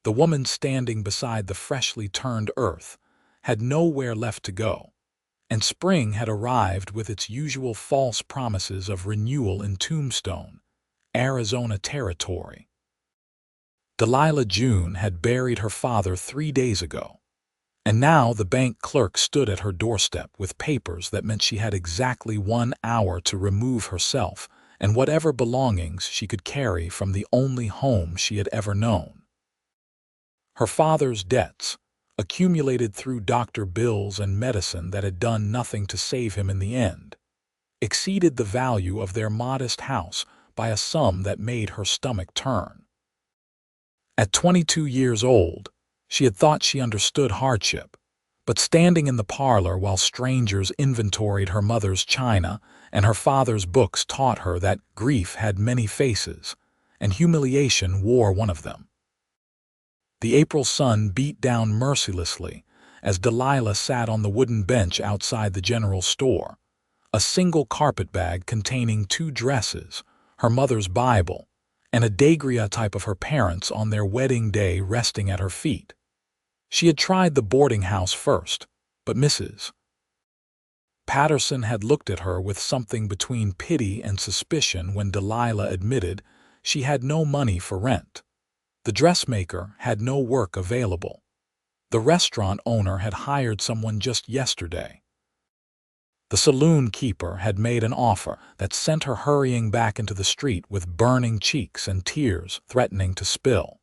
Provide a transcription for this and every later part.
The woman standing beside the freshly turned earth had nowhere left to go, and spring had arrived with its usual false promises of renewal in Tombstone, Arizona territory. Delilah June had buried her father 3 days ago, and now the bank clerk stood at her doorstep with papers that meant she had exactly 1 hour to remove herself and whatever belongings she could carry from the only home she had ever known. Her father's debts, accumulated through doctor bills and medicine that had done nothing to save him in the end, exceeded the value of their modest house by a sum that made her stomach turn. At 22 years old, she had thought she understood hardship, but standing in the parlor while strangers inventoried her mother's china and her father's books taught her that grief had many faces, and humiliation wore one of them. The April sun beat down mercilessly as Delilah sat on the wooden bench outside the general store, a single carpetbag containing 2 dresses, her mother's Bible, and a daguerreotype of her parents on their wedding day resting at her feet. She had tried the boarding house first, but Mrs. Patterson had looked at her with something between pity and suspicion when Delilah admitted she had no money for rent. The dressmaker had no work available. The restaurant owner had hired someone just yesterday. The saloon keeper had made an offer that sent her hurrying back into the street with burning cheeks and tears threatening to spill.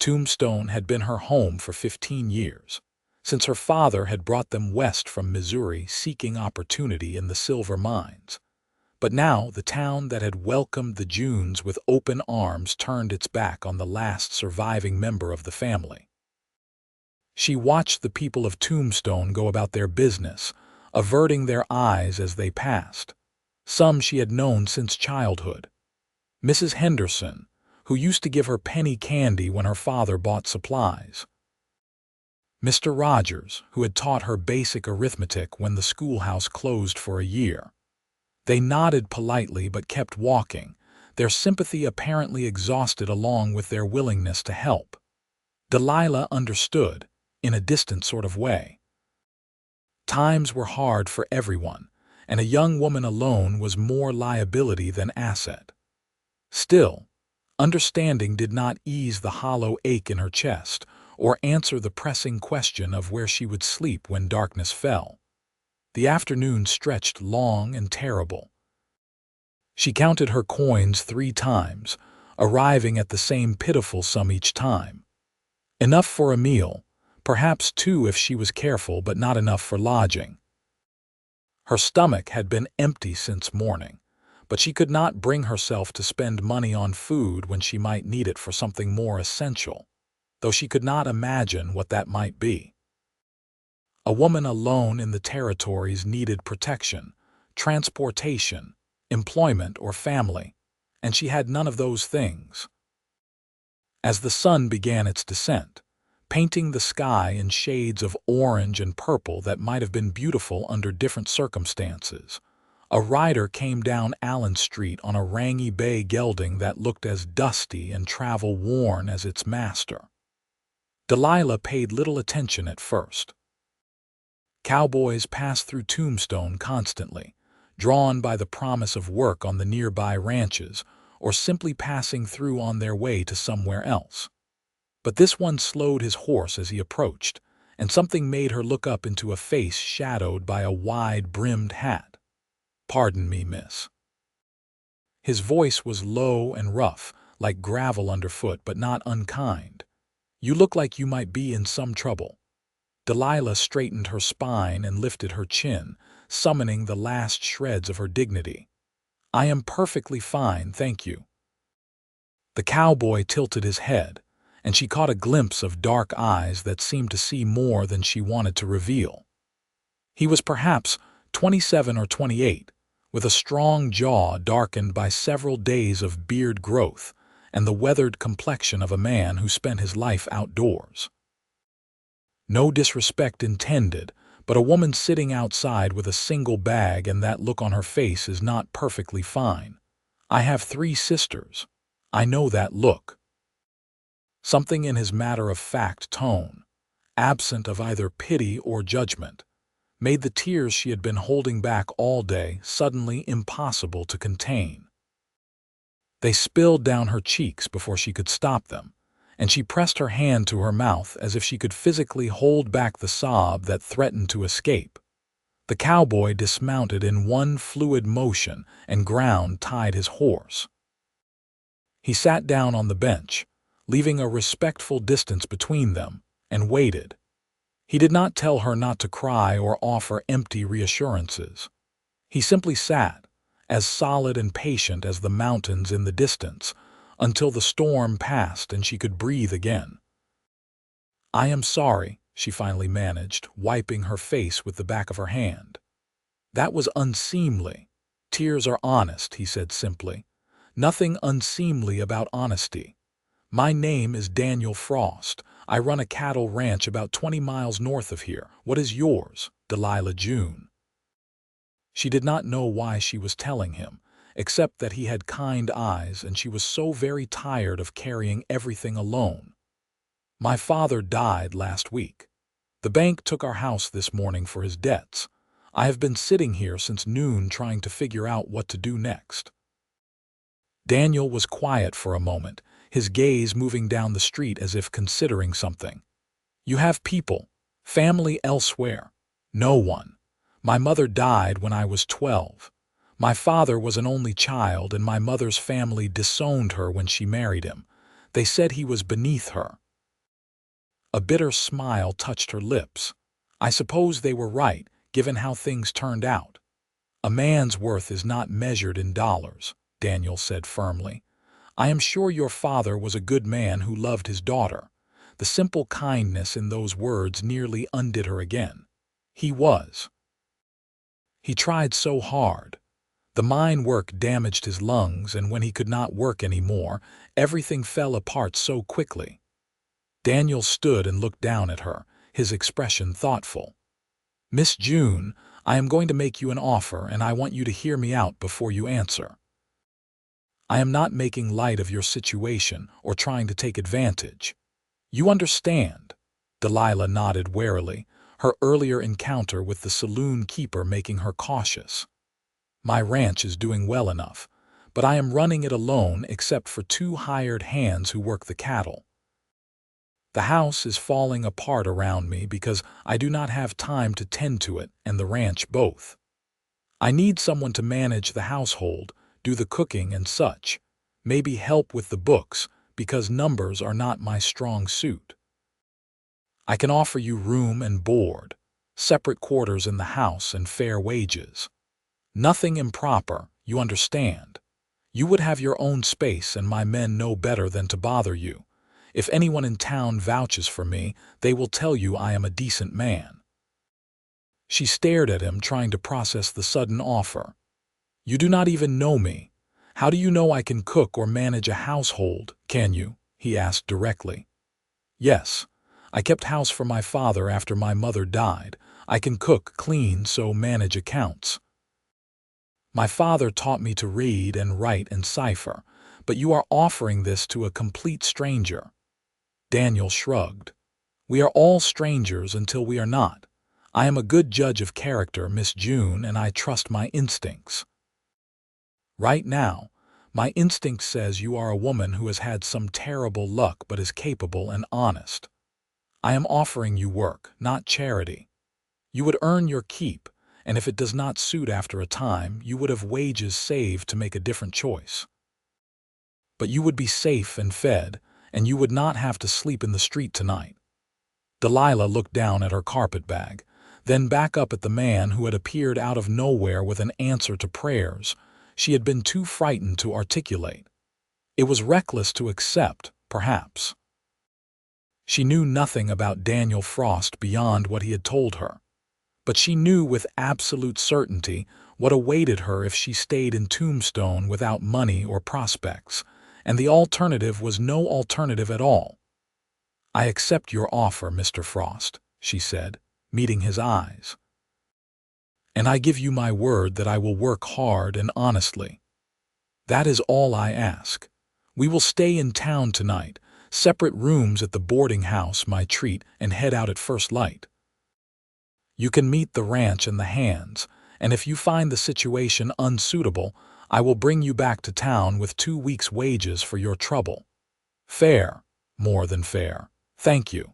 Tombstone had been her home for 15 years, since her father had brought them west from Missouri seeking opportunity in the silver mines. But now the town that had welcomed the Junes with open arms turned its back on the last surviving member of the family. She watched the people of Tombstone go about their business, averting their eyes as they passed. Some she had known since childhood. Mrs. Henderson, who used to give her penny candy when her father bought supplies. Mr. Rogers, who had taught her basic arithmetic when the schoolhouse closed for a year. They nodded politely but kept walking, their sympathy apparently exhausted along with their willingness to help. Delilah understood, in a distant sort of way. Times were hard for everyone, and a young woman alone was more liability than asset. Still, understanding did not ease the hollow ache in her chest or answer the pressing question of where she would sleep when darkness fell. The afternoon stretched long and terrible. She counted her coins 3 times, arriving at the same pitiful sum each time. Enough for a meal, perhaps 2 if she was careful, but not enough for lodging. Her stomach had been empty since morning, but she could not bring herself to spend money on food when she might need it for something more essential, though she could not imagine what that might be. A woman alone in the territories needed protection, transportation, employment, or family, and she had none of those things. As the sun began its descent, painting the sky in shades of orange and purple that might have been beautiful under different circumstances, a rider came down Allen Street on a rangy bay gelding that looked as dusty and travel-worn as its master. Delilah paid little attention at first. Cowboys passed through Tombstone constantly, drawn by the promise of work on the nearby ranches or simply passing through on their way to somewhere else. But this one slowed his horse as he approached, and something made her look up into a face shadowed by a wide-brimmed hat. "Pardon me, miss." His voice was low and rough, like gravel underfoot, but not unkind. "You look like you might be in some trouble." Delilah straightened her spine and lifted her chin, summoning the last shreds of her dignity. "I am perfectly fine, thank you." The cowboy tilted his head, and she caught a glimpse of dark eyes that seemed to see more than she wanted to reveal. He was perhaps 27 or 28, with a strong jaw darkened by several days of beard growth and the weathered complexion of a man who spent his life outdoors. No disrespect intended, but a woman sitting outside with a single bag and that look on her face is not perfectly fine. I have 3 sisters. I know that look. Something in his matter-of-fact tone, absent of either pity or judgment, made the tears she had been holding back all day suddenly impossible to contain. They spilled down her cheeks before she could stop them, and she pressed her hand to her mouth as if she could physically hold back the sob that threatened to escape. The cowboy dismounted in one fluid motion and ground-tied his horse. He sat down on the bench, leaving a respectful distance between them, and waited. He did not tell her not to cry or offer empty reassurances. He simply sat, as solid and patient as the mountains in the distance, until the storm passed and she could breathe again. "I am sorry," she finally managed, wiping her face with the back of her hand. "That was unseemly. Tears are honest," he said simply. "Nothing unseemly about honesty. My name is Daniel Frost. I run a cattle ranch about 20 miles north of here. What is yours, Delilah June?" She did not know why she was telling him, except that he had kind eyes and she was so very tired of carrying everything alone. "My father died last week. The bank took our house this morning for his debts. I have been sitting here since noon trying to figure out what to do next." Daniel was quiet for a moment, his gaze moving down the street as if considering something. "You have people, family elsewhere." "No one. My mother died when I was 12. My father was an only child and my mother's family disowned her when she married him. They said he was beneath her." A bitter smile touched her lips. "I suppose they were right, given how things turned out." "A man's worth is not measured in dollars," Daniel said firmly. "I am sure your father was a good man who loved his daughter." The simple kindness in those words nearly undid her again. He was. He tried so hard. The mine work damaged his lungs, and when he could not work anymore, everything fell apart so quickly. Daniel stood and looked down at her, his expression thoughtful. "Miss June, I am going to make you an offer, and I want you to hear me out before you answer. I am not making light of your situation or trying to take advantage. You understand?" Delilah nodded warily, her earlier encounter with the saloon keeper making her cautious. "My ranch is doing well enough, but I am running it alone except for 2 hired hands who work the cattle. The house is falling apart around me because I do not have time to tend to it and the ranch both. I need someone to manage the household, do the cooking and such, maybe help with the books, because numbers are not my strong suit. I can offer you room and board, separate quarters in the house and fair wages. Nothing improper, you understand. You would have your own space and my men know better than to bother you. If anyone in town vouches for me, they will tell you I am a decent man." She stared at him, trying to process the sudden offer. "You do not even know me. How do you know I can cook or manage a household, can you?" he asked directly. "Yes. I kept house for my father after my mother died. I can cook, clean, so manage accounts. My father taught me to read and write and cipher, but you are offering this to a complete stranger." Daniel shrugged. "We are all strangers until we are not. I am a good judge of character, Miss June, and I trust my instincts. Right now, my instinct says you are a woman who has had some terrible luck but is capable and honest. I am offering you work, not charity. You would earn your keep, and if it does not suit after a time, you would have wages saved to make a different choice. But you would be safe and fed, and you would not have to sleep in the street tonight." Delilah looked down at her carpetbag, then back up at the man who had appeared out of nowhere with an answer to prayers she had been too frightened to articulate. It was reckless to accept, perhaps. She knew nothing about Daniel Frost beyond what he had told her, but she knew with absolute certainty what awaited her if she stayed in Tombstone without money or prospects, and the alternative was no alternative at all. "I accept your offer, Mr. Frost," she said, meeting his eyes. "And I give you my word that I will work hard and honestly. That is all I ask. We will stay in town tonight, Separate rooms at the boarding house my treat and head out at first light. You can meet the ranch and the hands, and if you find the situation unsuitable, I will bring you back to town with 2 weeks' wages for your trouble. Fair, more than fair. Thank you.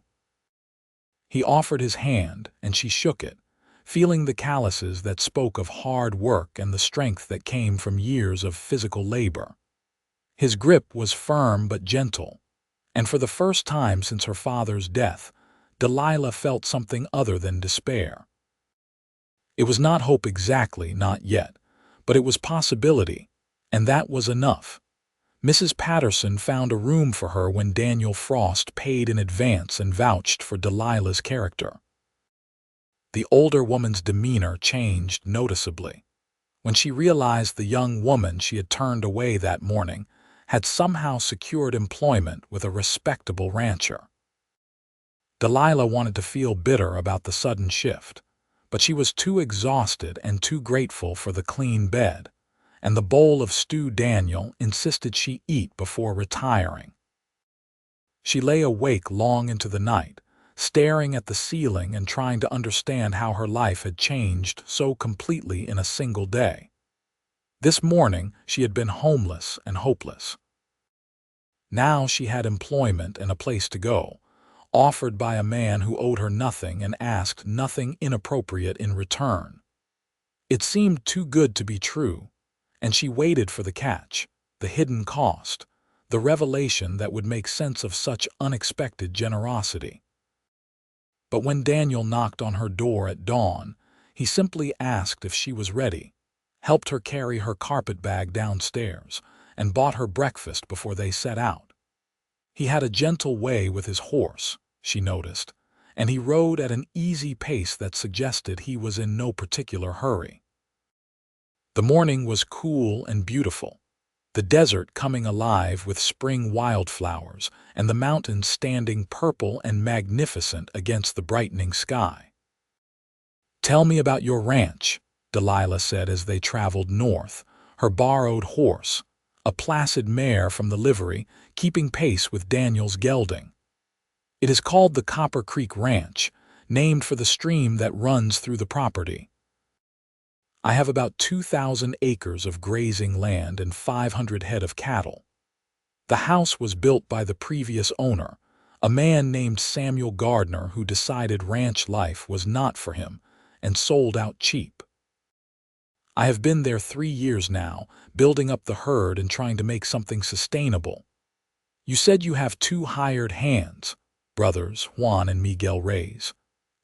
He offered his hand, and she shook it, feeling the calluses that spoke of hard work and the strength that came from years of physical labor. His grip was firm but gentle, and for the first time since her father's death, Delilah felt something other than despair. It was not hope exactly, not yet, but it was possibility, and that was enough. Mrs. Patterson found a room for her when Daniel Frost paid in advance and vouched for Delilah's character. The older woman's demeanor changed noticeably. When she realized the young woman she had turned away that morning had somehow secured employment with a respectable rancher. Delilah wanted to feel bitter about the sudden shift, but she was too exhausted and too grateful for the clean bed, and the bowl of stew Daniel insisted she eat before retiring. She lay awake long into the night, staring at the ceiling and trying to understand how her life had changed so completely in a single day. This morning she had been homeless and hopeless. Now she had employment and a place to go, offered by a man who owed her nothing and asked nothing inappropriate in return. It seemed too good to be true, and she waited for the catch, the hidden cost, the revelation that would make sense of such unexpected generosity. But when Daniel knocked on her door at dawn, he simply asked if she was ready, helped her carry her carpet bag downstairs, and bought her breakfast before they set out. He had a gentle way with his horse, she noticed, and he rode at an easy pace that suggested he was in no particular hurry. The morning was cool and beautiful, the desert coming alive with spring wildflowers and the mountains standing purple and magnificent against the brightening sky. "Tell me about your ranch," Delilah said as they traveled north, her borrowed horse, a placid mare from the livery, keeping pace with Daniel's gelding. "It is called the Copper Creek Ranch, named for the stream that runs through the property. I have about 2,000 acres of grazing land and 500 head of cattle. The house was built by the previous owner, a man named Samuel Gardner who decided ranch life was not for him and sold out cheap. I have been there 3 years now, building up the herd and trying to make something sustainable. You said you have 2 hired hands, brothers Juan and Miguel Reyes.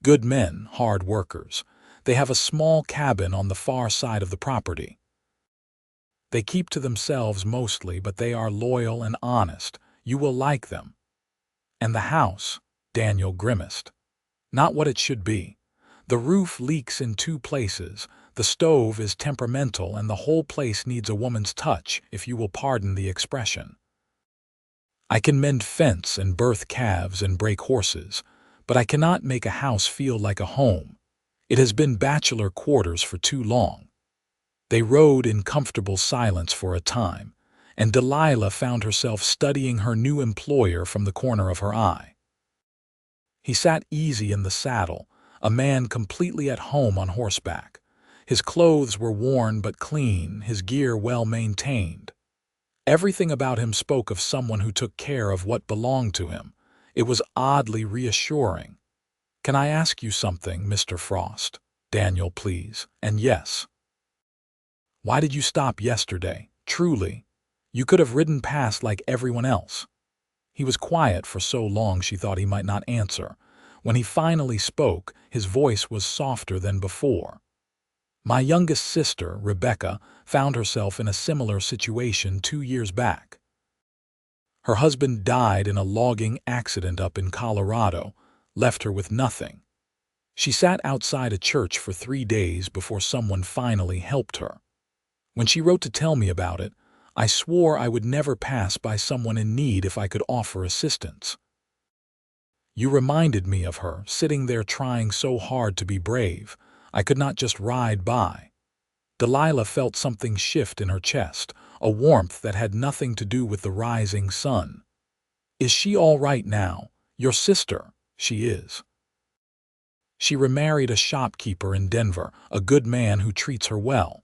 Good men, hard workers. They have a small cabin on the far side of the property. They keep to themselves mostly, but they are loyal and honest. You will like them." "And the house," Daniel grimaced. "Not what it should be. The roof leaks in 2 places, the stove is temperamental, and the whole place needs a woman's touch, if you will pardon the expression. I can mend fence and birth calves and break horses, but I cannot make a house feel like a home. It has been bachelor quarters for too long." They rode in comfortable silence for a time, and Delilah found herself studying her new employer from the corner of her eye. He sat easy in the saddle, a man completely at home on horseback. His clothes were worn but clean, his gear well maintained. Everything about him spoke of someone who took care of what belonged to him. It was oddly reassuring. "Can I ask you something, Mr. Frost? Daniel, please, and yes. Why did you stop yesterday? Truly, you could have ridden past like everyone else." He was quiet for so long she thought he might not answer. When he finally spoke, his voice was softer than before. "My youngest sister, Rebecca, found herself in a similar situation 2 years back. Her husband died in a logging accident up in Colorado, left her with nothing. She sat outside a church for 3 days before someone finally helped her. When she wrote to tell me about it, I swore I would never pass by someone in need if I could offer assistance. You reminded me of her, sitting there trying so hard to be brave. I could not just ride by." Delilah felt something shift in her chest, a warmth that had nothing to do with the rising sun. Is she all right now? Your sister? She is. She remarried a shopkeeper in Denver, a good man who treats her well.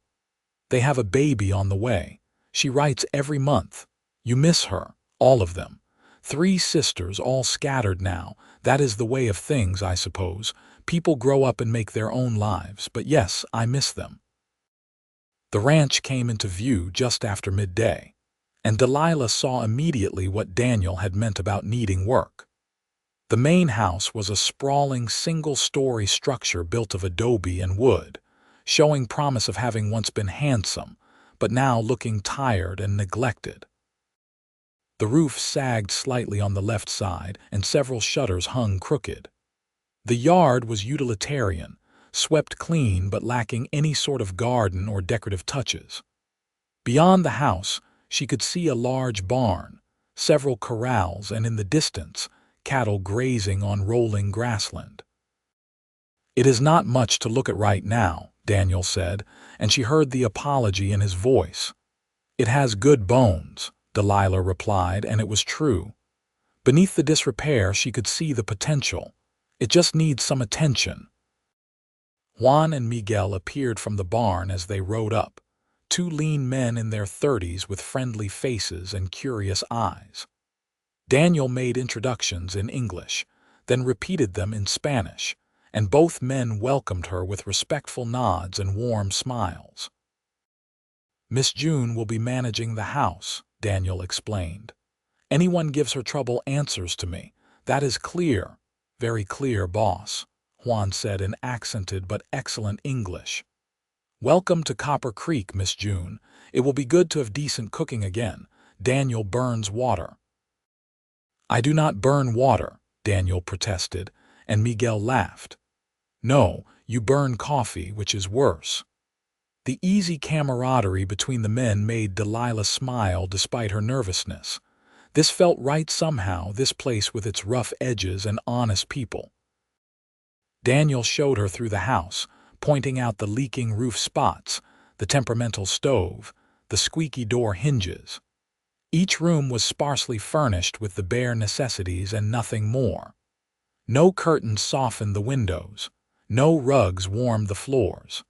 They have a baby on the way. She writes every month. You miss her, all of them. 3 sisters, all scattered now. That is the way of things, I suppose. People grow up and make their own lives, but yes, I miss them. The ranch came into view just after midday, and Delilah saw immediately what Daniel had meant about needing work. The main house was a sprawling single-story structure built of adobe and wood, showing promise of having once been handsome, but now looking tired and neglected. The roof sagged slightly on the left side, and several shutters hung crooked. The yard was utilitarian, swept clean but lacking any sort of garden or decorative touches. Beyond the house, she could see a large barn, several corrals, and in the distance, cattle grazing on rolling grassland. It is not much to look at right now, Daniel said, and she heard the apology in his voice. It has good bones, Delilah replied, and it was true. Beneath the disrepair, she could see the potential. It just needs some attention. Juan and Miguel appeared from the barn as they rode up, 2 lean men in their 30s with friendly faces and curious eyes. Daniel made introductions in English, then repeated them in Spanish, and both men welcomed her with respectful nods and warm smiles. Miss June will be managing the house, Daniel explained. Anyone gives her trouble answers to me. That is clear, very clear, boss, Juan said in accented but excellent English. Welcome to Copper Creek, Miss June. It will be good to have decent cooking again. Daniel burns water. I do not burn water, Daniel protested, and Miguel laughed. No, you burn coffee, which is worse. The easy camaraderie between the men made Delilah smile despite her nervousness. This felt right somehow, this place with its rough edges and honest people. Daniel showed her through the house, pointing out the leaking roof spots, the temperamental stove, the squeaky door hinges. Each room was sparsely furnished with the bare necessities and nothing more. No curtains softened the windows. No rugs warmed the floors.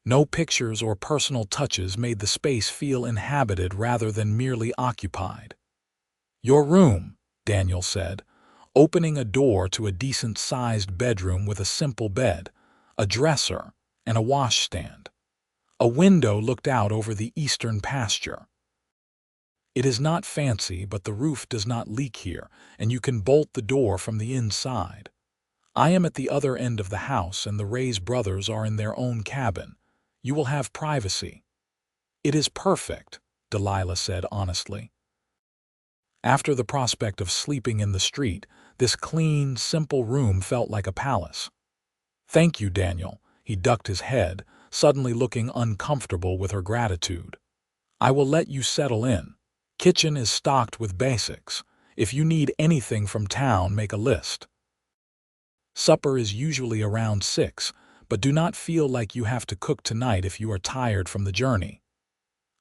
No pictures or personal touches made the space feel inhabited rather than merely occupied. Your room, Daniel said, opening a door to a decent-sized bedroom with a simple bed, a dresser, and a washstand. A window looked out over the eastern pasture. It is not fancy, but the roof does not leak here, and you can bolt the door from the inside. I am at the other end of the house, and the Ray's brothers are in their own cabin. You will have privacy. It is perfect, Delilah said honestly. After the prospect of sleeping in the street, this clean, simple room felt like a palace. Thank you, Daniel. He ducked his head, suddenly looking uncomfortable with her gratitude. I will let you settle in. Kitchen is stocked with basics. If you need anything from town, make a list. Supper is usually around 6, but do not feel like you have to cook tonight if you are tired from the journey.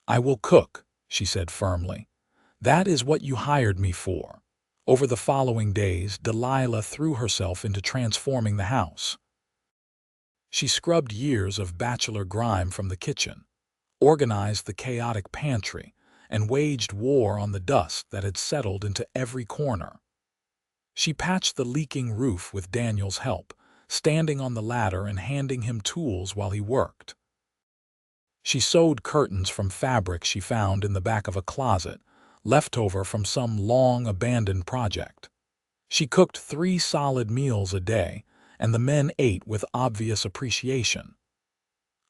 I will cook, she said firmly. That is what you hired me for. Over the following days, Delilah threw herself into transforming the house. She scrubbed years of bachelor grime from the kitchen, organized the chaotic pantry, and waged war on the dust that had settled into every corner. She patched the leaking roof with Daniel's help, standing on the ladder and handing him tools while he worked. She sewed curtains from fabric she found in the back of a closet, leftover from some long-abandoned project. She cooked 3 solid meals a day, and the men ate with obvious appreciation.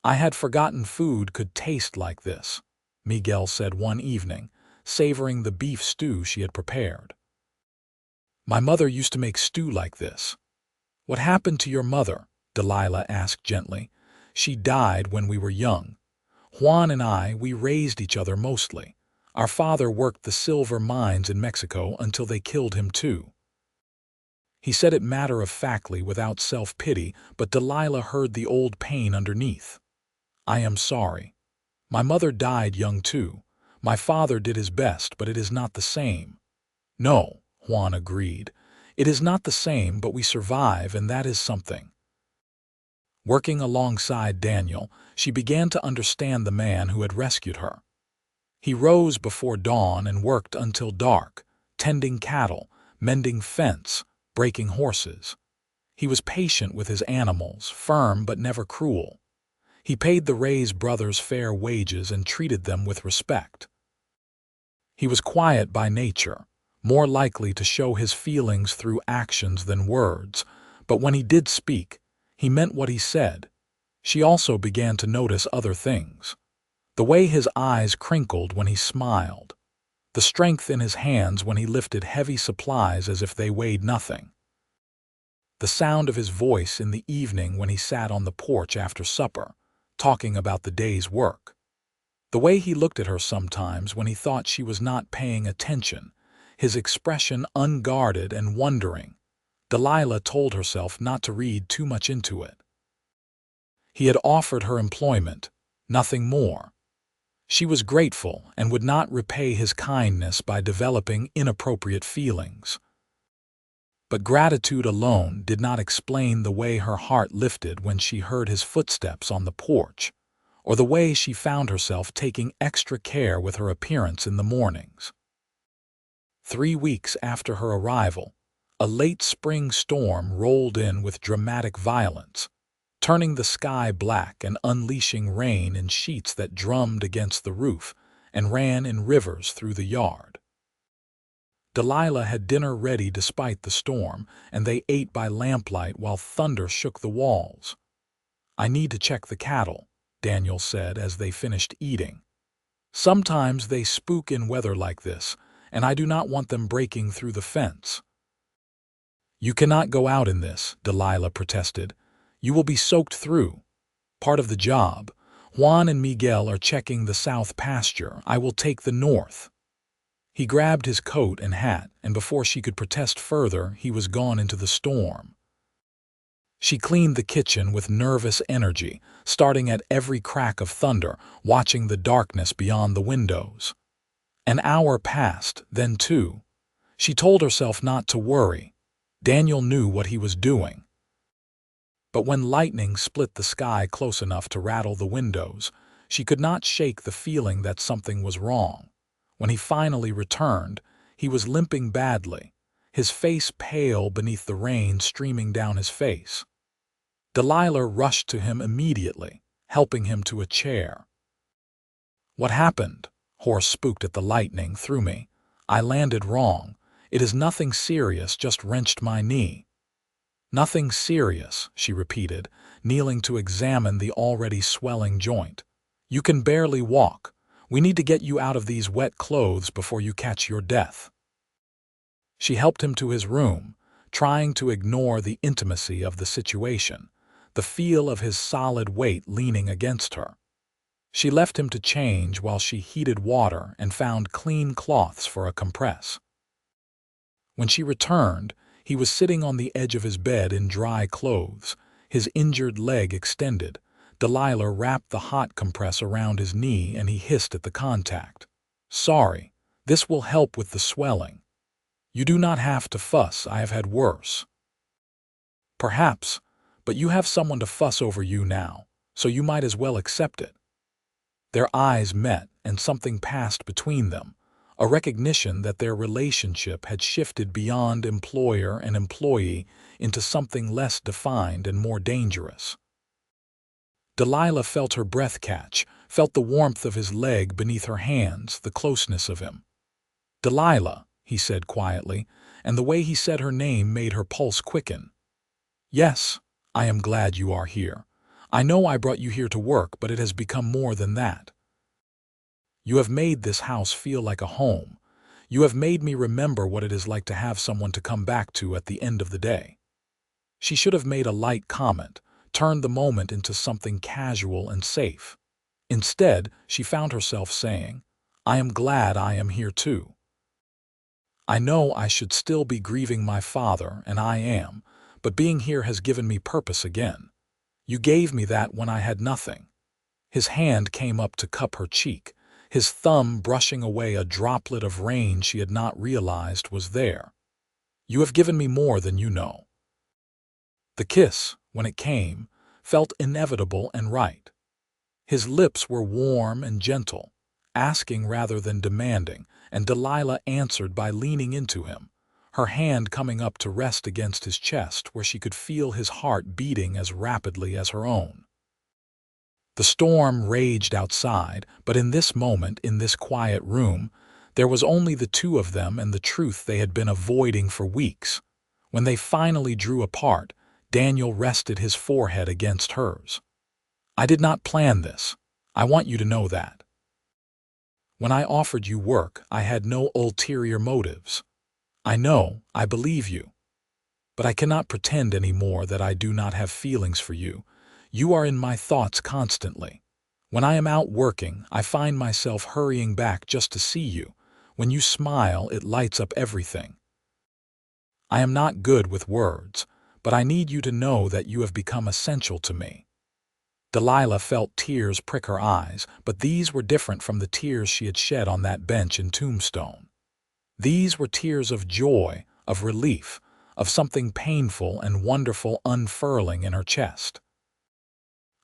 I had forgotten food could taste like this, Miguel said one evening, savoring the beef stew she had prepared. My mother used to make stew like this. What happened to your mother? Delilah asked gently. She died when we were young. Juan and we raised each other mostly. Our father worked the silver mines in Mexico until they killed him too. He said it matter-of-factly without self-pity, but Delilah heard the old pain underneath. I am sorry. My mother died young too. My father did his best, but it is not the same. No, Juan agreed. It is not the same, but we survive, and that is something. Working alongside Daniel, she began to understand the man who had rescued her. He rose before dawn and worked until dark, tending cattle, mending fence, breaking horses. He was patient with his animals, firm but never cruel. He paid the Ray's brothers fair wages and treated them with respect. He was quiet by nature, more likely to show his feelings through actions than words, but when he did speak, he meant what he said. She also began to notice other things. The way his eyes crinkled when he smiled, the strength in his hands when he lifted heavy supplies as if they weighed nothing, the sound of his voice in the evening when he sat on the porch after supper, talking about the day's work, the way he looked at her sometimes when he thought she was not paying attention, his expression unguarded and wondering. Delilah told herself not to read too much into it. He had offered her employment, nothing more. She was grateful and would not repay his kindness by developing inappropriate feelings. But gratitude alone did not explain the way her heart lifted when she heard his footsteps on the porch, or the way she found herself taking extra care with her appearance in the mornings. 3 weeks after her arrival, a late spring storm rolled in with dramatic violence, turning the sky black and unleashing rain in sheets that drummed against the roof and ran in rivers through the yard. Delilah had dinner ready despite the storm, and they ate by lamplight while thunder shook the walls. "I need to check the cattle," Daniel said as they finished eating. "Sometimes they spook in weather like this, and I do not want them breaking through the fence." "You cannot go out in this," Delilah protested. "You will be soaked through. Part of the job. Juan and Miguel are checking the south pasture. I will take the north." He grabbed his coat and hat, and before she could protest further, he was gone into the storm. She cleaned the kitchen with nervous energy, starting at every crack of thunder, watching the darkness beyond the windows. An hour passed, then 2. She told herself not to worry. Daniel knew what he was doing. But when lightning split the sky close enough to rattle the windows, she could not shake the feeling that something was wrong. When he finally returned, he was limping badly, his face pale beneath the rain streaming down his face. Delilah rushed to him immediately, helping him to a chair. "What happened?" Horse spooked at the lightning through me. "I landed wrong. It is nothing serious, just wrenched my knee." "Nothing serious," she repeated, kneeling to examine the already swelling joint. "You can barely walk. We need to get you out of these wet clothes before you catch your death." She helped him to his room, trying to ignore the intimacy of the situation, the feel of his solid weight leaning against her. She left him to change while she heated water and found clean cloths for a compress. When she returned, he was sitting on the edge of his bed in dry clothes, his injured leg extended. Delilah wrapped the hot compress around his knee and he hissed at the contact. "Sorry, this will help with the swelling. You do not have to fuss, I have had worse." "Perhaps, but you have someone to fuss over you now, so you might as well accept it." Their eyes met and something passed between them, a recognition that their relationship had shifted beyond employer and employee into something less defined and more dangerous. Delilah felt her breath catch, felt the warmth of his leg beneath her hands, the closeness of him. "Delilah," he said quietly, and the way he said her name made her pulse quicken. "Yes, I am glad you are here. I know I brought you here to work, but it has become more than that. You have made this house feel like a home. You have made me remember what it is like to have someone to come back to at the end of the day." She should have made a light comment, turned the moment into something casual and safe. Instead, she found herself saying, "I am glad I am here too. I know I should still be grieving my father, and I am, but being here has given me purpose again. You gave me that when I had nothing." His hand came up to cup her cheek, his thumb brushing away a droplet of rain she had not realized was there. "You have given me more than you know." The kiss, when it came, felt inevitable and right. His lips were warm and gentle, asking rather than demanding, and Delilah answered by leaning into him, her hand coming up to rest against his chest where she could feel his heart beating as rapidly as her own. The storm raged outside, but in this moment, in this quiet room, there was only the two of them and the truth they had been avoiding for weeks. When they finally drew apart, Daniel rested his forehead against hers. "I did not plan this. I want you to know that. When I offered you work, I had no ulterior motives. I know, I believe you. But I cannot pretend any more that I do not have feelings for you. You are in my thoughts constantly. When I am out working, I find myself hurrying back just to see you. When you smile, it lights up everything. I am not good with words, but I need you to know that you have become essential to me." Delilah felt tears prick her eyes, but these were different from the tears she had shed on that bench in Tombstone. These were tears of joy, of relief, of something painful and wonderful unfurling in her chest.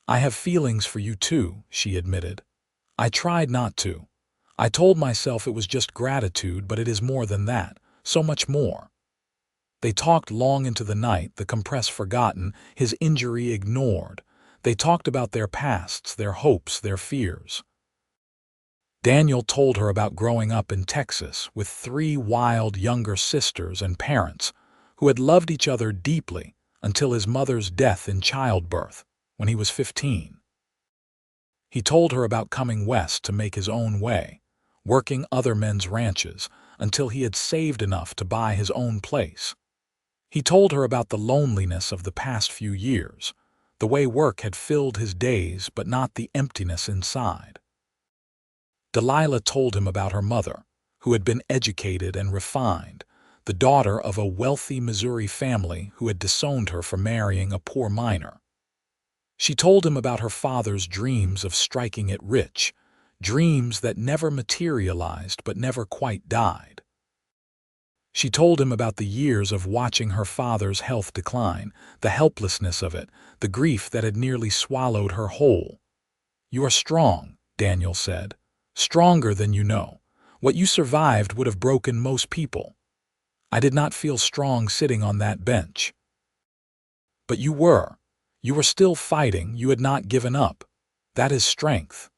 "I have feelings for you too," she admitted. "I tried not to. I told myself it was just gratitude, but it is more than that, so much more." They talked long into the night, the compress forgotten, his injury ignored. They talked about their pasts, their hopes, their fears. Daniel told her about growing up in Texas with 3 wild younger sisters and parents who had loved each other deeply until his mother's death in childbirth when he was 15. He told her about coming west to make his own way, working other men's ranches until he had saved enough to buy his own place. He told her about the loneliness of the past few years, the way work had filled his days but not the emptiness inside. Delilah told him about her mother, who had been educated and refined, the daughter of a wealthy Missouri family who had disowned her for marrying a poor miner. She told him about her father's dreams of striking it rich, dreams that never materialized but never quite died. She told him about the years of watching her father's health decline, the helplessness of it, the grief that had nearly swallowed her whole. "You are strong," Daniel said, "stronger than you know. What you survived would have broken most people. I did not feel strong sitting on that bench." "But you were. You were still fighting, you had not given up. That is strength."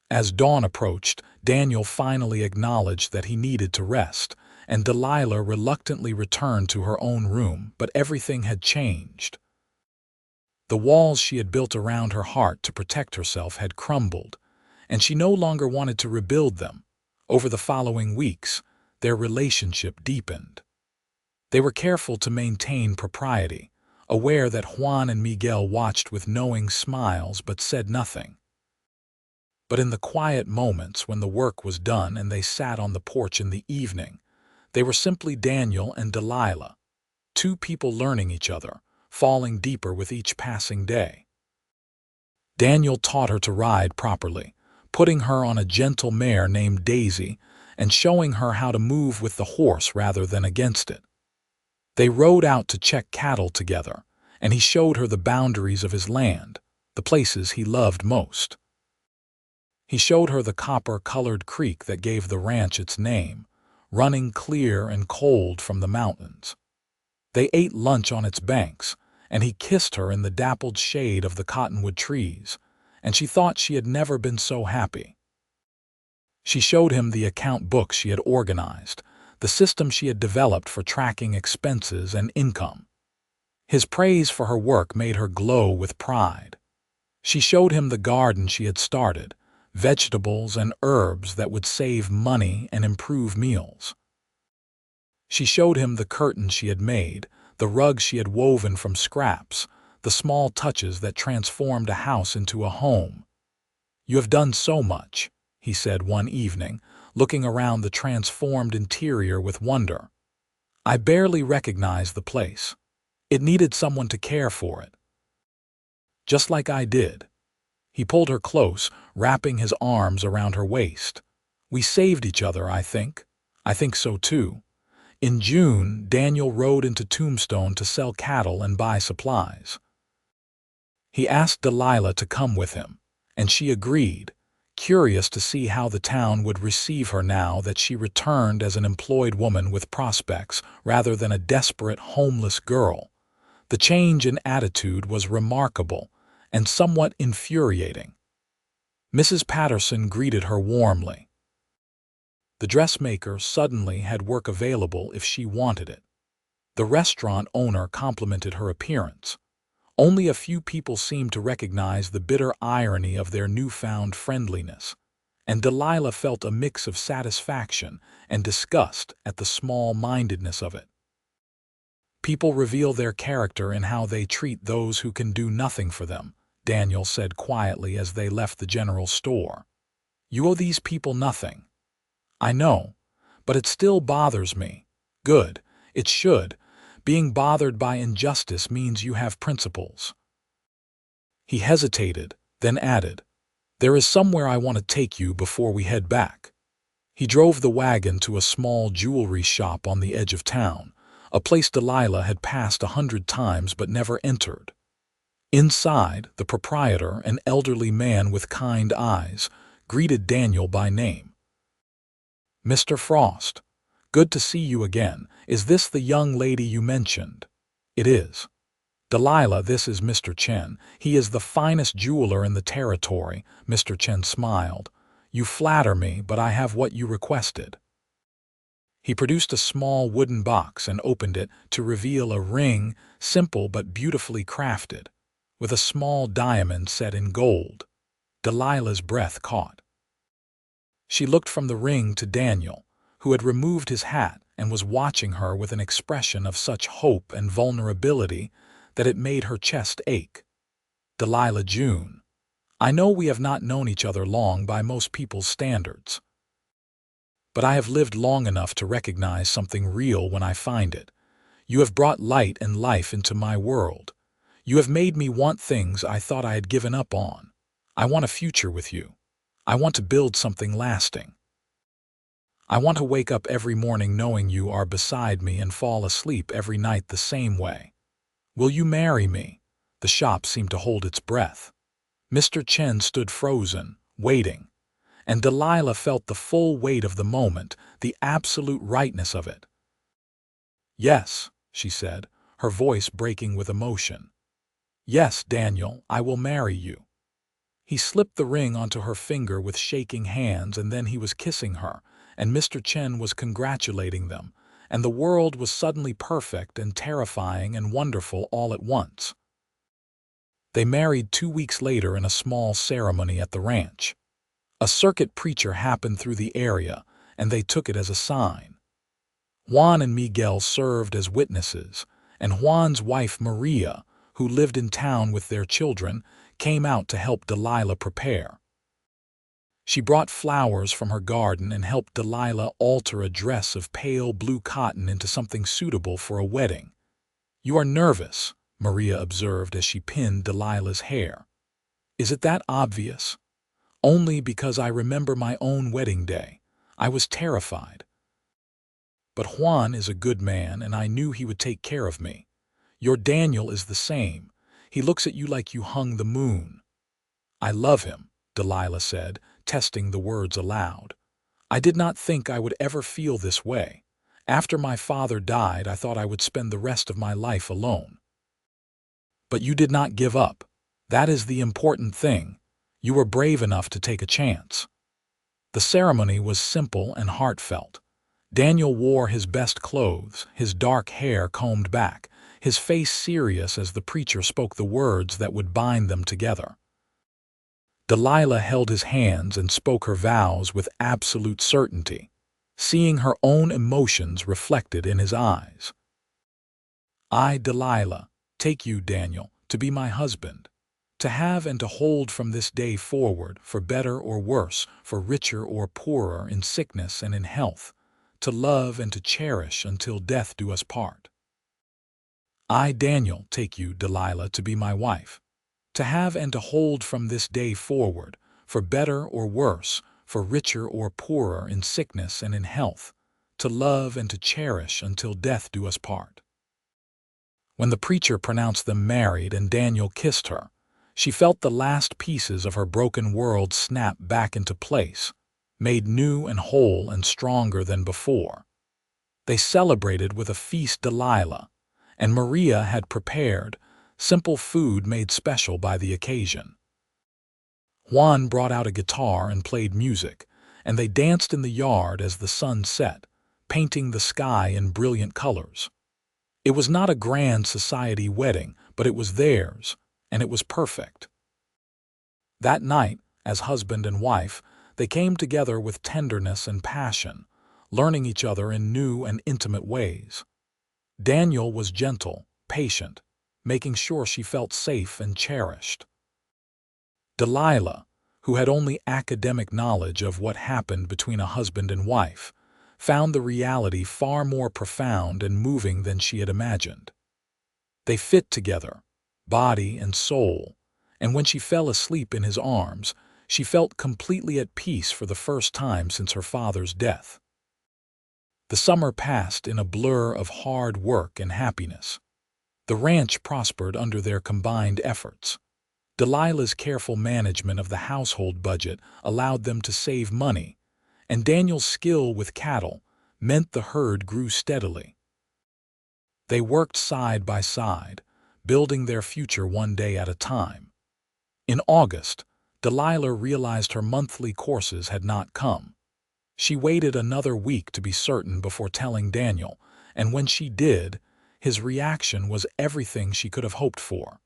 As dawn approached, Daniel finally acknowledged that he needed to rest, and Delilah reluctantly returned to her own room, but everything had changed. The walls she had built around her heart to protect herself had crumbled, and she no longer wanted to rebuild them. Over the following weeks, their relationship deepened. They were careful to maintain propriety, aware that Juan and Miguel watched with knowing smiles but said nothing. But in the quiet moments when the work was done and they sat on the porch in the evening, they were simply Daniel and Delilah, 2 people learning each other, falling deeper with each passing day. Daniel taught her to ride properly, putting her on a gentle mare named Daisy and showing her how to move with the horse rather than against it. They rode out to check cattle together, and he showed her the boundaries of his land, the places he loved most. He showed her the copper-colored creek that gave the ranch its name, running clear and cold from the mountains. They ate lunch on its banks, and he kissed her in the dappled shade of the cottonwood trees, and she thought she had never been so happy. She showed him the account books she had organized, the system she had developed for tracking expenses and income. His praise for her work made her glow with pride. She showed him the garden she had started, vegetables and herbs that would save money and improve meals. She showed him the curtains she had made, the rugs she had woven from scraps, the small touches that transformed a house into a home. "You have done so much," he said one evening, looking around the transformed interior with wonder. "I barely recognized the place. It needed someone to care for it. Just like I did." He pulled her close, wrapping his arms around her waist. We saved each other, I think. I think so too. In June, Daniel rode into Tombstone to sell cattle and buy supplies. He asked Delilah to come with him, and she agreed, curious to see how the town would receive her now that she returned as an employed woman with prospects rather than a desperate, homeless girl. The change in attitude was remarkable and somewhat infuriating. Mrs. Patterson greeted her warmly. The dressmaker suddenly had work available if she wanted it. The restaurant owner complimented her appearance. Only a few people seemed to recognize the bitter irony of their newfound friendliness, and Delilah felt a mix of satisfaction and disgust at the small-mindedness of it. People reveal their character in how they treat those who can do nothing for them, Daniel said quietly as they left the general store. You owe these people nothing. I know, but it still bothers me. Good, it should. Being bothered by injustice means you have principles. He hesitated, then added, There is somewhere I want to take you before we head back. He drove the wagon to a small jewelry shop on the edge of town, a place Delilah had passed 100 times but never entered. Inside, the proprietor, an elderly man with kind eyes, greeted Daniel by name. Mr. Frost, good to see you again. Is this the young lady you mentioned? It is. Delilah, this is Mr. Chen. He is the finest jeweler in the territory. Mr. Chen smiled. You flatter me, but I have what you requested. He produced a small wooden box and opened it to reveal a ring, simple but beautifully crafted, with a small diamond set in gold. Delilah's breath caught. She looked from the ring to Daniel, who had removed his hat and was watching her with an expression of such hope and vulnerability that it made her chest ache. Delilah June, I know we have not known each other long by most people's standards, but I have lived long enough to recognize something real when I find it. You have brought light and life into my world. You have made me want things I thought I had given up on. I want a future with you. I want to build something lasting. I want to wake up every morning knowing you are beside me and fall asleep every night the same way. Will you marry me? The shop seemed to hold its breath. Mr. Chen stood frozen, waiting, and Delilah felt the full weight of the moment, the absolute rightness of it. Yes, she said, her voice breaking with emotion. Yes, Daniel, I will marry you. He slipped the ring onto her finger with shaking hands, and then he was kissing her, and Mr. Chen was congratulating them, and the world was suddenly perfect and terrifying and wonderful all at once. They married 2 weeks later in a small ceremony at the ranch. A circuit preacher happened through the area, and they took it as a sign. Juan and Miguel served as witnesses, and Juan's wife Maria, who lived in town with their children, came out to help Delilah prepare. She brought flowers from her garden and helped Delilah alter a dress of pale blue cotton into something suitable for a wedding. You are nervous, Maria observed as she pinned Delilah's hair. Is it that obvious? Only because I remember my own wedding day. I was terrified. But Juan is a good man, and I knew he would take care of me. Your Daniel is the same. He looks at you like you hung the moon. I love him, Delilah said, testing the words aloud. I did not think I would ever feel this way. After my father died, I thought I would spend the rest of my life alone. But you did not give up. That is the important thing. You were brave enough to take a chance. The ceremony was simple and heartfelt. Daniel wore his best clothes, his dark hair combed back, his face serious as the preacher spoke the words that would bind them together. Delilah held his hands and spoke her vows with absolute certainty, seeing her own emotions reflected in his eyes. I, Delilah, take you, Daniel, to be my husband, to have and to hold from this day forward, for better or worse, for richer or poorer, in sickness and in health, to love and to cherish until death do us part. I, Daniel, take you, Delilah, to be my wife, to have and to hold from this day forward, for better or worse, for richer or poorer, in sickness and in health, to love and to cherish until death do us part. When the preacher pronounced them married and Daniel kissed her, she felt the last pieces of her broken world snap back into place, made new and whole and stronger than before. They celebrated with a feast Delilah, and Maria had prepared, simple food made special by the occasion. Juan brought out a guitar and played music, and they danced in the yard as the sun set, painting the sky in brilliant colors. It was not a grand society wedding, but it was theirs, and it was perfect. That night, as husband and wife, they came together with tenderness and passion, learning each other in new and intimate ways. Daniel was gentle, patient, making sure she felt safe and cherished. Delilah, who had only academic knowledge of what happened between a husband and wife, found the reality far more profound and moving than she had imagined. They fit together, body and soul, and when she fell asleep in his arms, she felt completely at peace for the first time since her father's death. The summer passed in a blur of hard work and happiness. The ranch prospered under their combined efforts. Delilah's careful management of the household budget allowed them to save money, and Daniel's skill with cattle meant the herd grew steadily. They worked side by side, building their future one day at a time. In August, Delilah realized her monthly courses had not come. She waited another week to be certain before telling Daniel, and when she did, his reaction was everything she could have hoped for.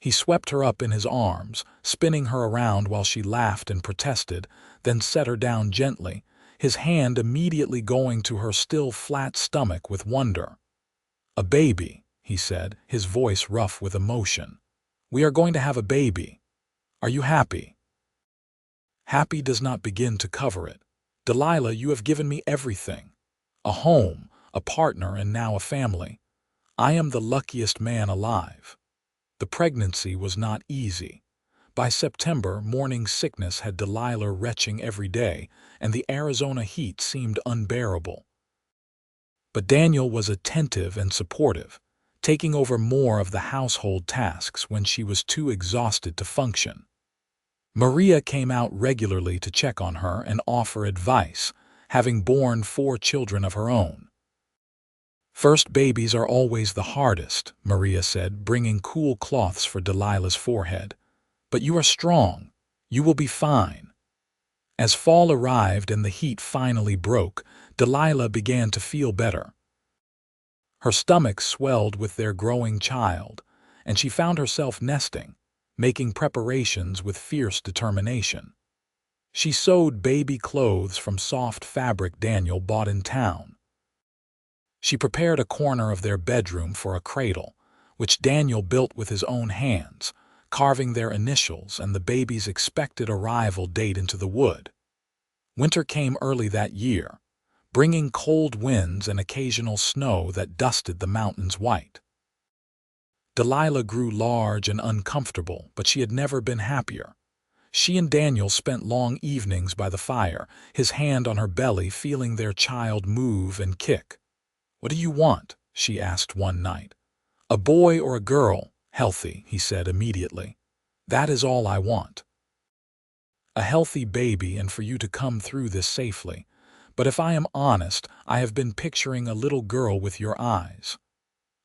He swept her up in his arms, spinning her around while she laughed and protested, then set her down gently, his hand immediately going to her still flat stomach with wonder. "A baby," he said, his voice rough with emotion. "We are going to have a baby. Are you happy?" "Happy does not begin to cover it. Delilah, you have given me everything. A home, a partner, and now a family. I am the luckiest man alive." The pregnancy was not easy. By September, morning sickness had Delilah retching every day, and the Arizona heat seemed unbearable. But Daniel was attentive and supportive, taking over more of the household tasks when she was too exhausted to function. Maria came out regularly to check on her and offer advice, having borne 4 children of her own. "First babies are always the hardest," Maria said, bringing cool cloths for Delilah's forehead. "But you are strong. You will be fine." As fall arrived and the heat finally broke, Delilah began to feel better. Her stomach swelled with their growing child, and she found herself nesting, making preparations with fierce determination. She sewed baby clothes from soft fabric Daniel bought in town. She prepared a corner of their bedroom for a cradle, which Daniel built with his own hands, carving their initials and the baby's expected arrival date into the wood. Winter came early that year, bringing cold winds and occasional snow that dusted the mountains white. Delilah grew large and uncomfortable, but she had never been happier. She and Daniel spent long evenings by the fire, his hand on her belly, feeling their child move and kick. "What do you want?" she asked one night. "A boy or a girl, healthy," he said immediately. "That is all I want. A healthy baby and for you to come through this safely. But if I am honest, I have been picturing a little girl with your eyes."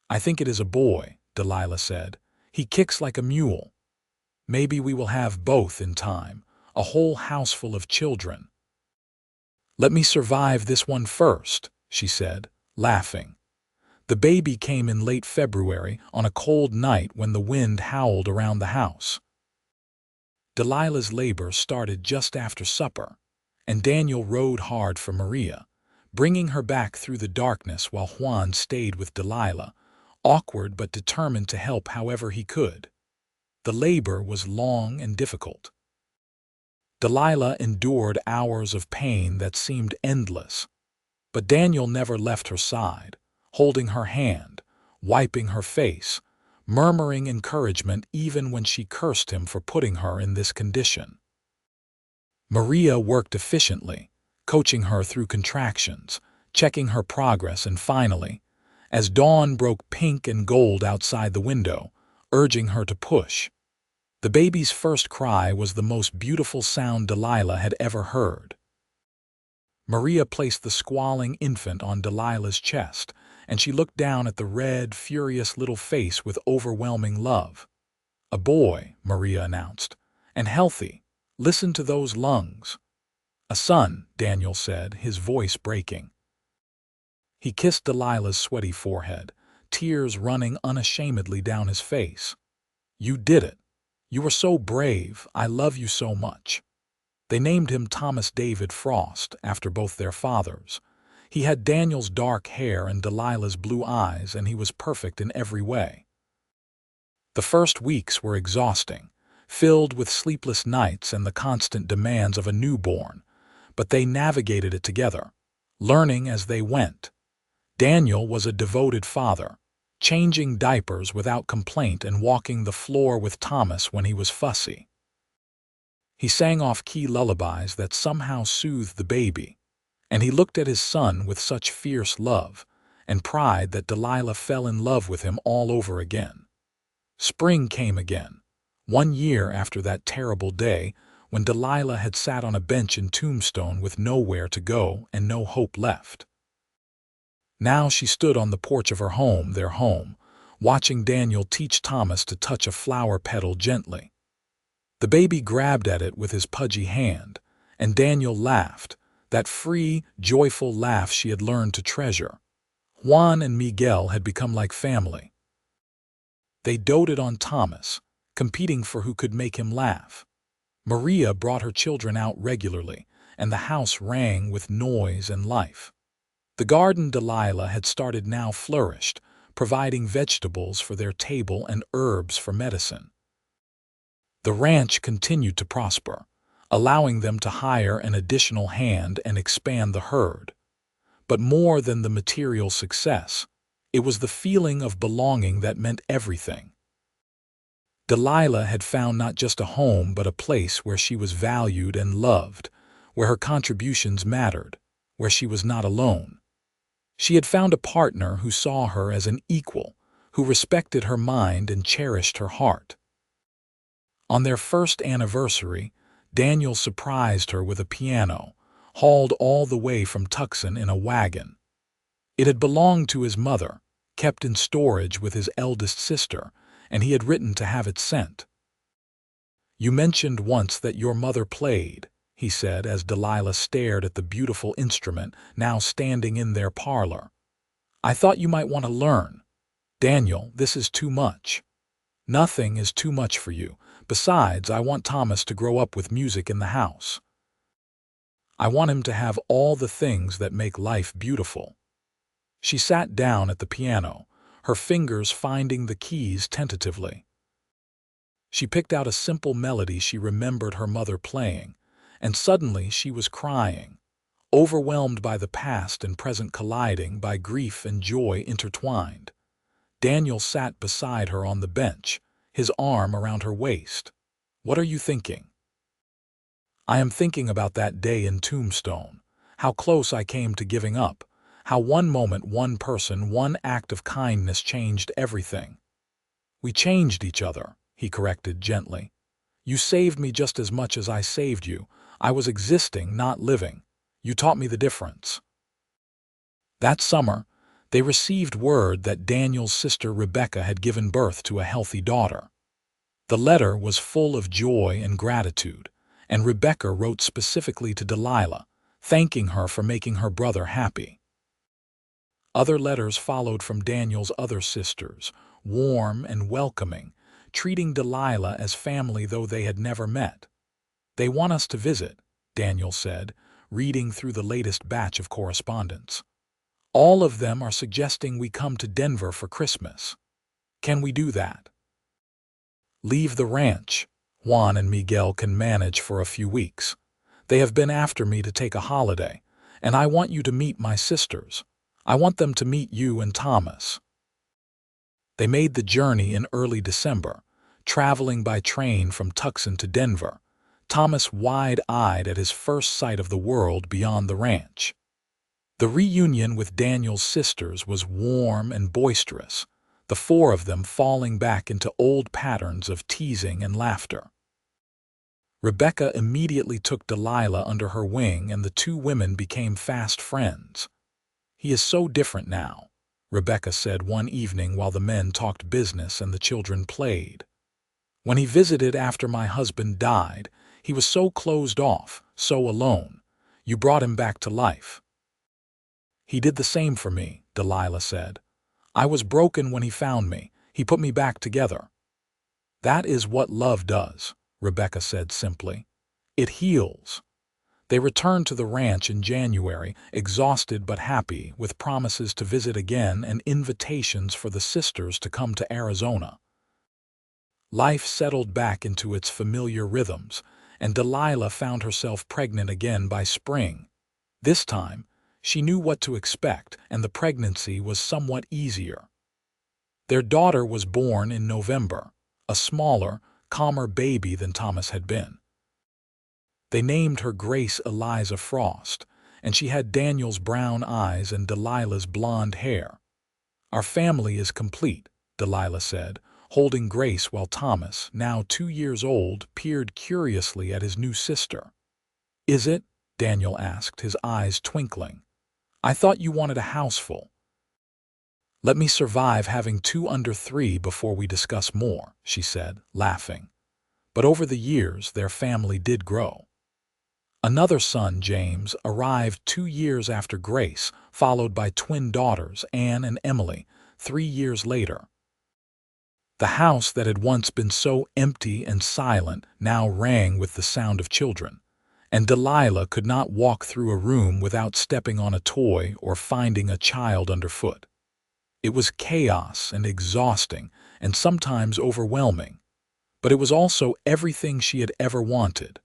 "I think it is a boy," Delilah said. "He kicks like a mule. Maybe we will have both in time, a whole house full of children." "Let me survive this one first," she said, laughing. The baby came in late February on a cold night when the wind howled around the house. Delilah's labor started just after supper, and Daniel rode hard for Maria, bringing her back through the darkness while Juan stayed with Delilah, awkward but determined to help however he could. The labor was long and difficult. Delilah endured hours of pain that seemed endless, but Daniel never left her side, holding her hand, wiping her face, murmuring encouragement even when she cursed him for putting her in this condition. Maria worked efficiently, coaching her through contractions, checking her progress, and finally, as dawn broke pink and gold outside the window, urging her to push. The baby's first cry was the most beautiful sound Delilah had ever heard. Maria placed the squalling infant on Delilah's chest, and she looked down at the red, furious little face with overwhelming love. "A boy," Maria announced, "and healthy. Listen to those lungs." "A son," Daniel said, his voice breaking. He kissed Delilah's sweaty forehead, tears running unashamedly down his face. "You did it. You were so brave. I love you so much." They named him Thomas David Frost, after both their fathers. He had Daniel's dark hair and Delilah's blue eyes, and he was perfect in every way. The first weeks were exhausting, filled with sleepless nights and the constant demands of a newborn, but they navigated it together, learning as they went. Daniel was a devoted father, changing diapers without complaint and walking the floor with Thomas when he was fussy. He sang off-key lullabies that somehow soothed the baby, and he looked at his son with such fierce love and pride that Delilah fell in love with him all over again. Spring came again, 1 year after that terrible day when Delilah had sat on a bench in Tombstone with nowhere to go and no hope left. Now she stood on the porch of her home, their home, watching Daniel teach Thomas to touch a flower petal gently. The baby grabbed at it with his pudgy hand, and Daniel laughed, that free, joyful laugh she had learned to treasure. Juan and Miguel had become like family. They doted on Thomas, competing for who could make him laugh. Maria brought her children out regularly, and the house rang with noise and life. The garden Delilah had started now flourished, providing vegetables for their table and herbs for medicine. The ranch continued to prosper, allowing them to hire an additional hand and expand the herd. But more than the material success, it was the feeling of belonging that meant everything. Delilah had found not just a home but a place where she was valued and loved, where her contributions mattered, where she was not alone. She had found a partner who saw her as an equal, who respected her mind and cherished her heart. On their first anniversary, Daniel surprised her with a piano, hauled all the way from Tucson in a wagon. It had belonged to his mother, kept in storage with his eldest sister, and he had written to have it sent. "You mentioned once that your mother played," he said as Delilah stared at the beautiful instrument now standing in their parlor. "I thought you might want to learn. Daniel, this is too much." "Nothing is too much for you. Besides, I want Thomas to grow up with music in the house. I want him to have all the things that make life beautiful." She sat down at the piano, her fingers finding the keys tentatively. She picked out a simple melody she remembered her mother playing, and suddenly she was crying, overwhelmed by the past and present colliding, by grief and joy intertwined. Daniel sat beside her on the bench, his arm around her waist. "What are you thinking?" "I am thinking about that day in Tombstone, how close I came to giving up, how one moment, one person, one act of kindness changed everything." "We changed each other," he corrected gently. "You saved me just as much as I saved you. I was existing, not living. You taught me the difference." That summer, they received word that Daniel's sister Rebecca had given birth to a healthy daughter. The letter was full of joy and gratitude, and Rebecca wrote specifically to Delilah, thanking her for making her brother happy. Other letters followed from Daniel's other sisters, warm and welcoming, treating Delilah as family though they had never met. "They want us to visit," Daniel said, reading through the latest batch of correspondence. "All of them are suggesting we come to Denver for Christmas. Can we do that?" "Leave the ranch. Juan and Miguel can manage for a few weeks. They have been after me to take a holiday, and I want you to meet my sisters. I want them to meet you and Thomas." They made the journey in early December, traveling by train from Tucson to Denver, Thomas wide-eyed at his first sight of the world beyond the ranch. The reunion with Daniel's sisters was warm and boisterous, the four of them falling back into old patterns of teasing and laughter. Rebecca immediately took Delilah under her wing, and the two women became fast friends. "He is so different now," Rebecca said one evening while the men talked business and the children played. "When he visited after my husband died, he was so closed off, so alone. You brought him back to life." "He did the same for me," Delilah said. "I was broken when he found me. He put me back together." "That is what love does," Rebecca said simply. "It heals." They returned to the ranch in January, exhausted but happy, with promises to visit again and invitations for the sisters to come to Arizona. Life settled back into its familiar rhythms, and Delilah found herself pregnant again by spring. This time, she knew what to expect, and the pregnancy was somewhat easier. Their daughter was born in November, a smaller, calmer baby than Thomas had been. They named her Grace Eliza Frost, and she had Daniel's brown eyes and Delilah's blonde hair. "Our family is complete," Delilah said, holding Grace while Thomas, now 2 years old, peered curiously at his new sister. "Is it?" Daniel asked, his eyes twinkling. "I thought you wanted a house full." "Let me survive having 2 under 3 before we discuss more," she said, laughing. But over the years, their family did grow. Another son, James, arrived 2 years after Grace, followed by twin daughters, Anne and Emily, 3 years later. The house that had once been so empty and silent now rang with the sound of children, and Delilah could not walk through a room without stepping on a toy or finding a child underfoot. It was chaos and exhausting and sometimes overwhelming, but it was also everything she had ever wanted.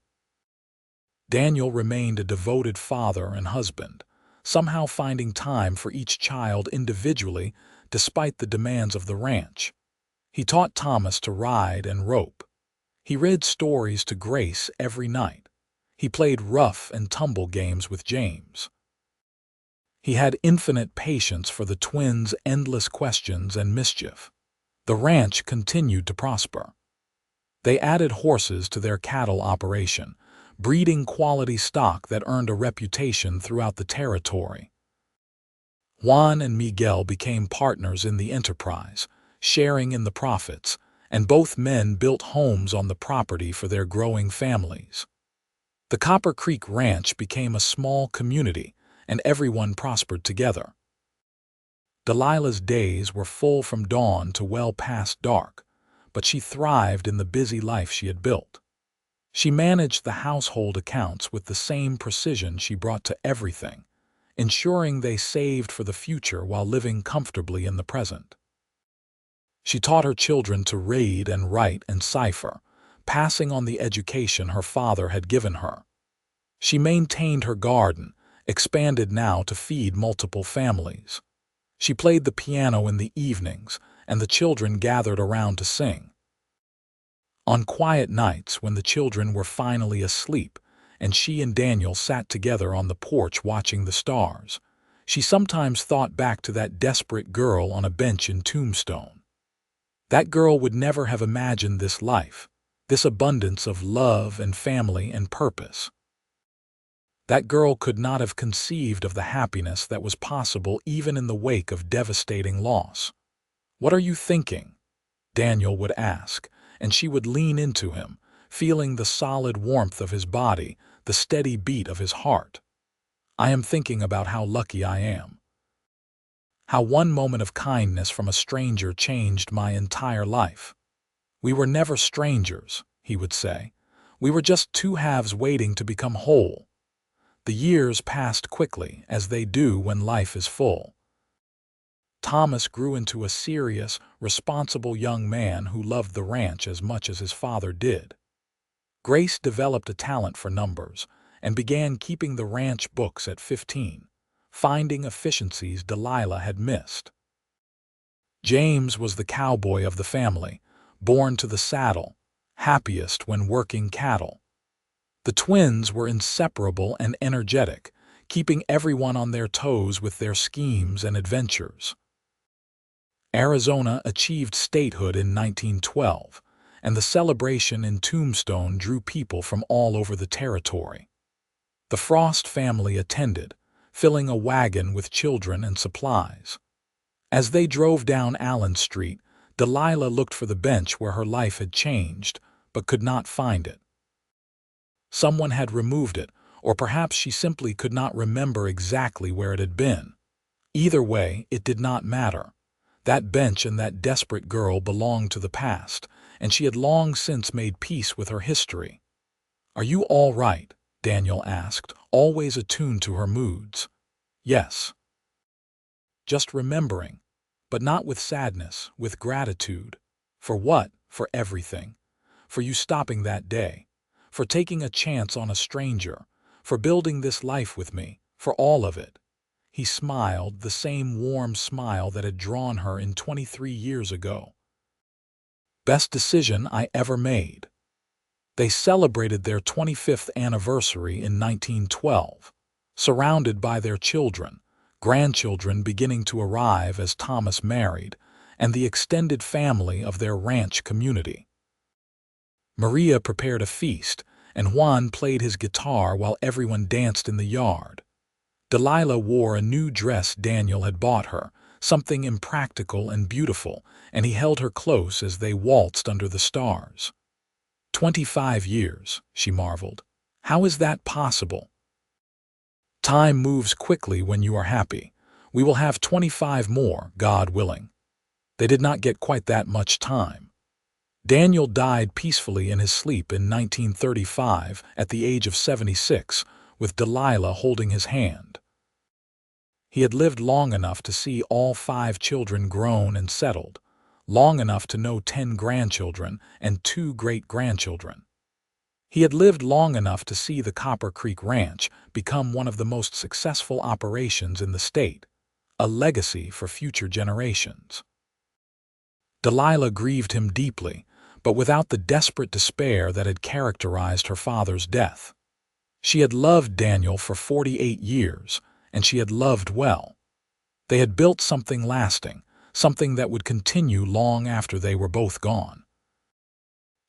Daniel remained a devoted father and husband, somehow finding time for each child individually despite the demands of the ranch. He taught Thomas to ride and rope. He read stories to Grace every night. He played rough and tumble games with James. He had infinite patience for the twins' endless questions and mischief. The ranch continued to prosper. They added horses to their cattle operation, breeding quality stock that earned a reputation throughout the territory. Juan and Miguel became partners in the enterprise, sharing in the profits, and both men built homes on the property for their growing families. The Copper Creek Ranch became a small community, and everyone prospered together. Delilah's days were full from dawn to well past dark, but she thrived in the busy life she had built. She managed the household accounts with the same precision she brought to everything, ensuring they saved for the future while living comfortably in the present. She taught her children to read and write and cipher, passing on the education her father had given her. She maintained her garden, expanded now to feed multiple families. She played the piano in the evenings, and the children gathered around to sing. On quiet nights when the children were finally asleep and she and Daniel sat together on the porch watching the stars, she sometimes thought back to that desperate girl on a bench in Tombstone. That girl would never have imagined this life, this abundance of love and family and purpose. That girl could not have conceived of the happiness that was possible even in the wake of devastating loss. "What are you thinking?" Daniel would ask, and she would lean into him, feeling the solid warmth of his body, the steady beat of his heart. "I am thinking about how lucky I am. How one moment of kindness from a stranger changed my entire life. We were never strangers," he would say. "We were just 2 halves waiting to become whole." The years passed quickly, as they do when life is full. Thomas grew into a serious, responsible young man who loved the ranch as much as his father did. Grace developed a talent for numbers and began keeping the ranch books at 15, finding efficiencies Delilah had missed. James was the cowboy of the family, born to the saddle, happiest when working cattle. The twins were inseparable and energetic, keeping everyone on their toes with their schemes and adventures. Arizona achieved statehood in 1912, and the celebration in Tombstone drew people from all over the territory. The Frost family attended, filling a wagon with children and supplies. As they drove down Allen Street, Delilah looked for the bench where her life had changed, but could not find it. Someone had removed it, or perhaps she simply could not remember exactly where it had been. Either way, it did not matter. That bench and that desperate girl belonged to the past, and she had long since made peace with her history. "Are you all right?" Daniel asked, always attuned to her moods. "Yes." Just remembering, but not with sadness, with gratitude. For what? For everything. For you stopping that day. For taking a chance on a stranger. For building this life with me. For all of it. He smiled, the same warm smile that had drawn her in 23 years ago. "Best decision I ever made." They celebrated their 25th anniversary in 1912, surrounded by their children, grandchildren beginning to arrive as Thomas married, and the extended family of their ranch community. Maria prepared a feast, and Juan played his guitar while everyone danced in the yard. Delilah wore a new dress Daniel had bought her, something impractical and beautiful, and he held her close as they waltzed under the stars. 25 years, she marveled. How is that possible? Time moves quickly when you are happy. We will have 25 more, God willing. They did not get quite that much time. Daniel died peacefully in his sleep in 1935 at the age of 76, with Delilah holding his hand. He had lived long enough to see all 5 children grown and settled, long enough to know 10 grandchildren and 2 great-grandchildren. He had lived long enough to see the Copper Creek Ranch become one of the most successful operations in the state, a legacy for future generations. Delilah grieved him deeply, but without the desperate despair that had characterized her father's death. She had loved Daniel for 48 years, and she had loved well. They had built something lasting, something that would continue long after they were both gone.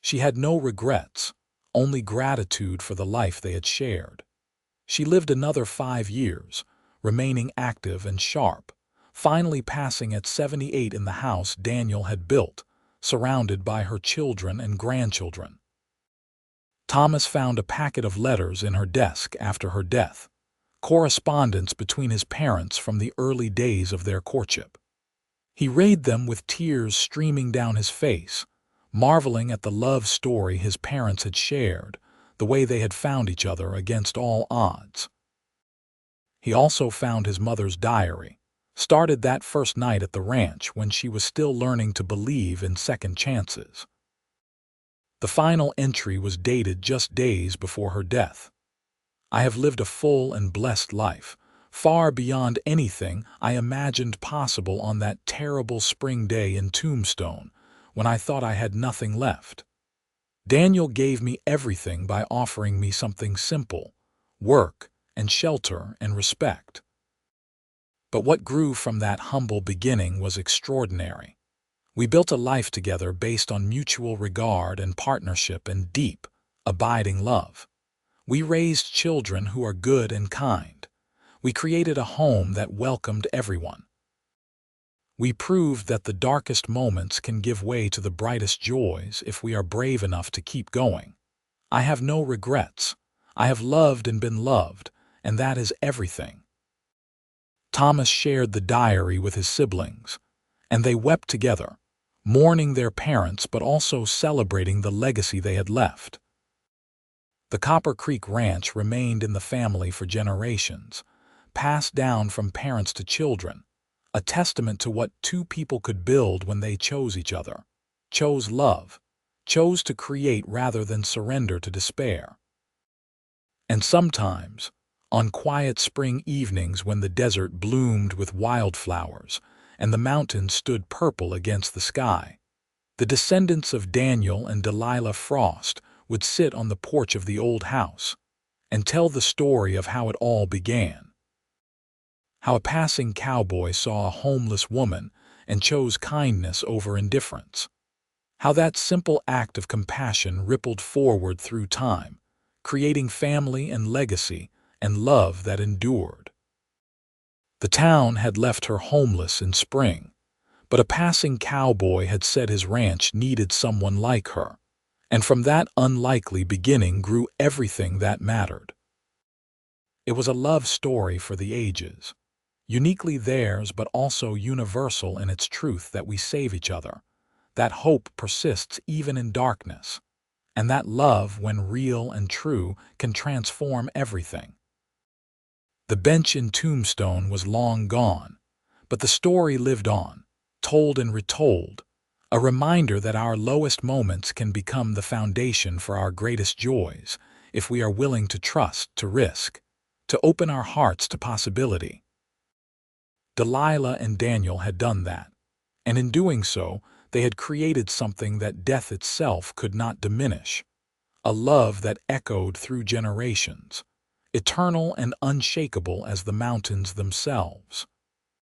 She had no regrets, only gratitude for the life they had shared. She lived another 5 years, remaining active and sharp, finally passing at 78 in the house Daniel had built, surrounded by her children and grandchildren. Thomas found a packet of letters in her desk after her death, correspondence between his parents from the early days of their courtship. He read them with tears streaming down his face, marveling at the love story his parents had shared, the way they had found each other against all odds. He also found his mother's diary, started that first night at the ranch when she was still learning to believe in second chances. The final entry was dated just days before her death. "I have lived a full and blessed life, far beyond anything I imagined possible on that terrible spring day in Tombstone, when I thought I had nothing left. Daniel gave me everything by offering me something simple, work and shelter and respect. But what grew from that humble beginning was extraordinary. We built a life together based on mutual regard and partnership and deep, abiding love. We raised children who are good and kind. We created a home that welcomed everyone. We proved that the darkest moments can give way to the brightest joys if we are brave enough to keep going. I have no regrets. I have loved and been loved, and that is everything." Thomas shared the diary with his siblings, and they wept together, mourning their parents but also celebrating the legacy they had left. The Copper Creek Ranch remained in the family for generations, passed down from parents to children, a testament to what 2 people could build when they chose each other, chose love, chose to create rather than surrender to despair. And sometimes, on quiet spring evenings when the desert bloomed with wildflowers, and the mountains stood purple against the sky. The descendants of Daniel and Delilah Frost would sit on the porch of the old house and tell the story of how it all began. How a passing cowboy saw a homeless woman and chose kindness over indifference. How that simple act of compassion rippled forward through time, creating family and legacy and love that endured. The town had left her homeless in spring, but a passing cowboy had said his ranch needed someone like her, and from that unlikely beginning grew everything that mattered. It was a love story for the ages, uniquely theirs but also universal in its truth that we save each other, that hope persists even in darkness, and that love, when real and true, can transform everything. The bench in Tombstone was long gone, but the story lived on, told and retold, a reminder that our lowest moments can become the foundation for our greatest joys if we are willing to trust, to risk, to open our hearts to possibility. Delilah and Daniel had done that, and in doing so, they had created something that death itself could not diminish, a love that echoed through generations, eternal and unshakable as the mountains themselves.